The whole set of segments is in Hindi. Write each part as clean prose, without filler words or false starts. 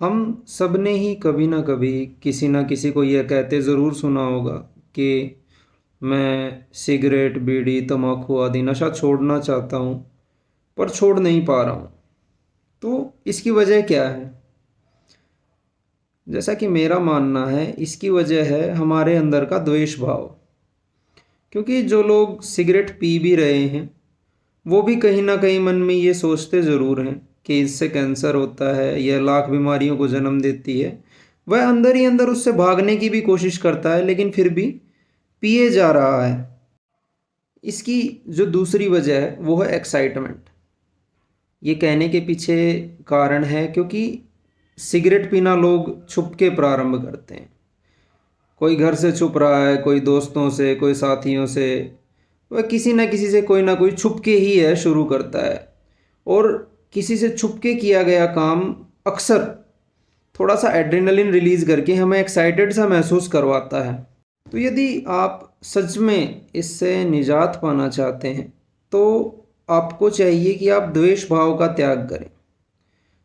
हम सब ने ही कभी ना कभी किसी ना किसी को यह कहते ज़रूर सुना होगा कि मैं सिगरेट, बीड़ी, तम्बाकू आदि नशा छोड़ना चाहता हूँ पर छोड़ नहीं पा रहा हूँ। तो इसकी वजह क्या है? जैसा कि मेरा मानना है, इसकी वजह है हमारे अंदर का द्वेष भाव। क्योंकि जो लोग सिगरेट पी भी रहे हैं वो भी कहीं ना कहीं मन में ये सोचते ज़रूर हैं कि इससे कैंसर होता है, यह लाख बीमारियों को जन्म देती है। वह अंदर ही अंदर उससे भागने की भी कोशिश करता है, लेकिन फिर भी पिए जा रहा है। इसकी जो दूसरी वजह है वो है एक्साइटमेंट। ये कहने के पीछे कारण है क्योंकि सिगरेट पीना लोग छुप के प्रारंभ करते हैं। कोई घर से छुप रहा है, कोई दोस्तों से, कोई साथियों से, वह किसी न किसी से कोई ना कोई छुप के ही है शुरू करता है। और किसी से छुप के किया गया काम अक्सर थोड़ा सा एड्रेनलिन रिलीज करके हमें एक्साइटेड सा महसूस करवाता है। तो यदि आप सच में इससे निजात पाना चाहते हैं तो आपको चाहिए कि आप द्वेष भाव का त्याग करें।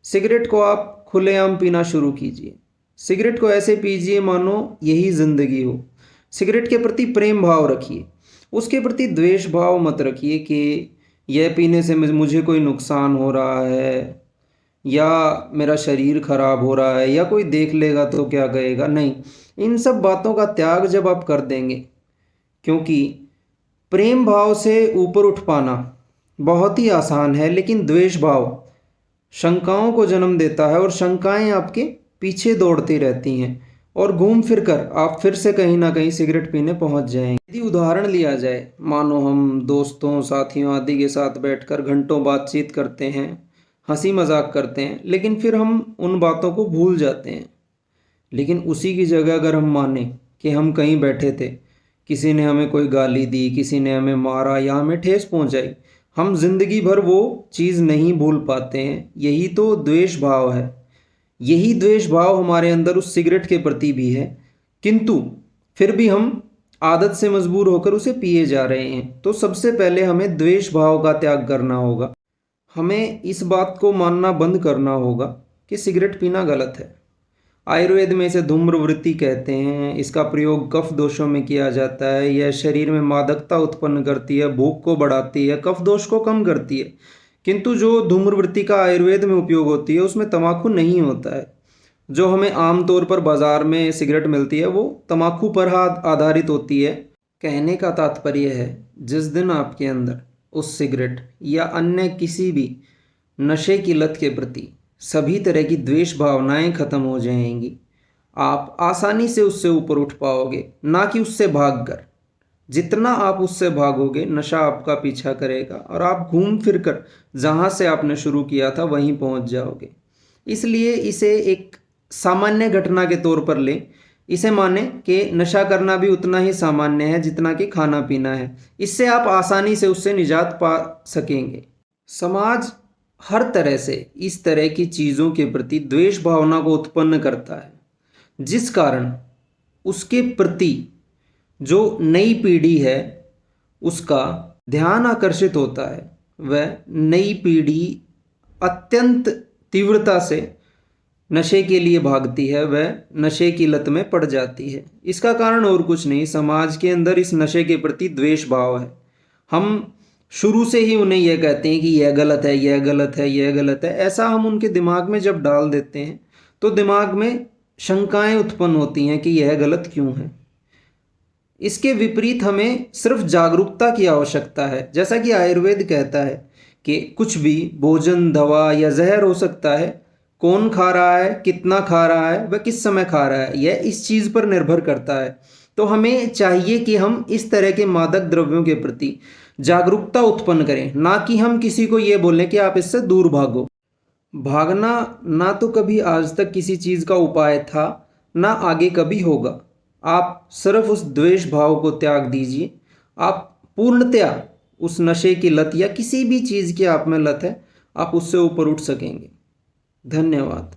सिगरेट को आप खुलेआम पीना शुरू कीजिए। सिगरेट को ऐसे पीजिए मानो यही जिंदगी हो। सिगरेट के प्रति प्रेम भाव रखिए, उसके प्रति द्वेष भाव मत रखिए कि यह पीने से मुझे कोई नुकसान हो रहा है या मेरा शरीर खराब हो रहा है या कोई देख लेगा तो क्या कहेगा। नहीं, इन सब बातों का त्याग जब आप कर देंगे, क्योंकि प्रेम भाव से ऊपर उठ पाना बहुत ही आसान है, लेकिन द्वेष भाव शंकाओं को जन्म देता है और शंकाएं आपके पीछे दौड़ती रहती हैं और घूम फिर कर आप फिर से कहीं ना कहीं सिगरेट पीने पहुंच जाएंगे। यदि उदाहरण लिया जाए, मानो हम दोस्तों, साथियों आदि के साथ बैठकर घंटों बातचीत करते हैं, हंसी मजाक करते हैं, लेकिन फिर हम उन बातों को भूल जाते हैं। लेकिन उसी की जगह अगर हम माने कि हम कहीं बैठे थे, किसी ने हमें कोई गाली दी, किसी ने हमें मारा या हमें ठेस पहुंचाई, हम जिंदगी भर वो चीज़ नहीं भूल पाते हैं। यही तो द्वेष भाव है। यही द्वेष भाव हमारे अंदर उस सिगरेट के प्रति भी है, किंतु फिर भी हम आदत से मजबूर होकर उसे पिए जा रहे हैं। तो सबसे पहले हमें द्वेष भाव का त्याग करना होगा। हमें इस बात को मानना बंद करना होगा कि सिगरेट पीना गलत है। आयुर्वेद में इसे धूम्रवृत्ति कहते हैं। इसका प्रयोग कफ दोषों में किया जाता है। यह शरीर में मादकता उत्पन्न करती है, भूख को बढ़ाती है, कफ दोष को कम करती है। किंतु जो धूम्रवृत्ति का आयुर्वेद में उपयोग होती है उसमें तम्बाकू नहीं होता है। जो हमें आमतौर पर बाजार में सिगरेट मिलती है वो तम्बाकू पर आधारित होती है। कहने का तात्पर्य है, जिस दिन आपके अंदर उस सिगरेट या अन्य किसी भी नशे की लत के प्रति सभी तरह की द्वेष भावनाएं खत्म हो जाएंगी, आप आसानी से उससे ऊपर उठ पाओगे, ना कि उससे भागकर। जितना आप उससे भागोगे नशा आपका पीछा करेगा और आप घूम फिर कर जहाँ से आपने शुरू किया था वहीं पहुँच जाओगे। इसलिए इसे एक सामान्य घटना के तौर पर लें। इसे माने कि नशा करना भी उतना ही सामान्य है जितना कि खाना पीना है। इससे आप आसानी से उससे निजात पा सकेंगे। समाज हर तरह से इस तरह की चीज़ों के प्रति द्वेष भावना को उत्पन्न करता है, जिस कारण उसके प्रति जो नई पीढ़ी है उसका ध्यान आकर्षित होता है। वह नई पीढ़ी अत्यंत तीव्रता से नशे के लिए भागती है, वह नशे की लत में पड़ जाती है। इसका कारण और कुछ नहीं, समाज के अंदर इस नशे के प्रति द्वेष भाव है। हम शुरू से ही उन्हें यह कहते हैं कि यह गलत है, यह गलत है, यह गलत है। ऐसा हम उनके दिमाग में जब डाल देते हैं तो दिमाग में शंकाएं उत्पन्न होती हैं कि यह गलत क्यों है। इसके विपरीत हमें सिर्फ जागरूकता की आवश्यकता है। जैसा कि आयुर्वेद कहता है कि कुछ भी भोजन, दवा या जहर हो सकता है। कौन खा रहा है, कितना खा रहा है, वह किस समय खा रहा है, यह इस चीज़ पर निर्भर करता है। तो हमें चाहिए कि हम इस तरह के मादक द्रव्यों के प्रति जागरूकता उत्पन्न करें, ना कि हम किसी को ये बोलें कि आप इससे दूर भागो। भागना ना तो कभी आज तक किसी चीज़ का उपाय था, ना आगे कभी होगा। आप सिर्फ उस द्वेष भाव को त्याग दीजिए। आप पूर्णतया उस नशे की लत या किसी भी चीज़ की आप में लत है, आप उससे ऊपर उठ सकेंगे। धन्यवाद।